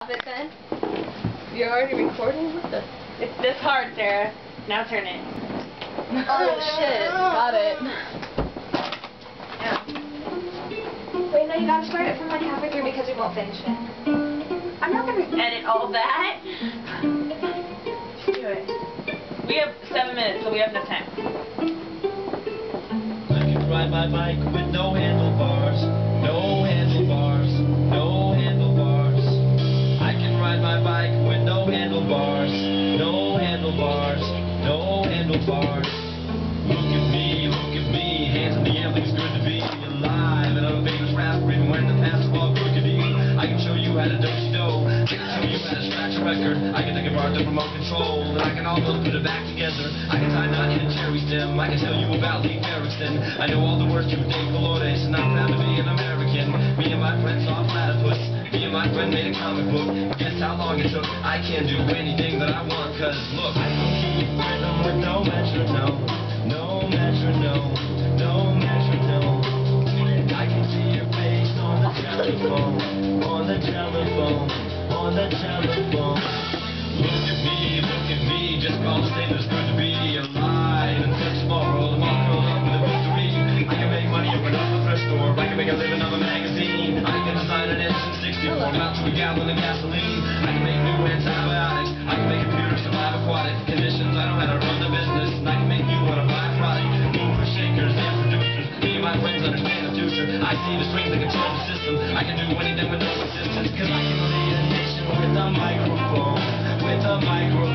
It then? You're already recording? What the? It's this hard, Sarah. Now turn it. Oh shit, got it. Yeah. Wait, no, you gotta start it from like halfway through because we won't finish it. I'm not gonna edit all that. Do it. We have 7 minutes, so we have enough time. I can ride my bike with no handlebars, no handlebars, no handlebars. I can ride my bike with no handlebars, no handlebars, no handlebars. Look at me, hands in the air, looks good to be alive. And I'm a famous rapper, even when the past is all crookedy. I can show you how to do-si-do, I can show you how to scratch a record. I can take a bar to remote control, and I can almost put it back together. I can tie a knot in a cherry stem, I can tell you about Lee Erickson. I know all the words to Dave Colores, and I'm proud to be an American. Me and my friend saw a platypus, me and my friend made a comic book. Guess how long it took? I can do anything that I want, cause look, I can keep rhythm with no metronome, no metronome, no metronome. I can see your face on the telephone, on the telephone, on the telephone. Look at me, just call to say that it's good to be alive. And since tomorrow, I'm all curled up with a victory. I can make money open up a thrift store, I can make a living of a magazine. I can design an engine 64, mount to a gallon of gasoline. I can make new antibiotics, I can make computers survive aquatic conditions. I know how to run the business, and I can make you want to buy a product. Movers, shakers, and producers, me and my friends understand the future. I see the strings that control the system, I can do anything with no assistance. Cause I can lead a nation with a microphone, with a microphone.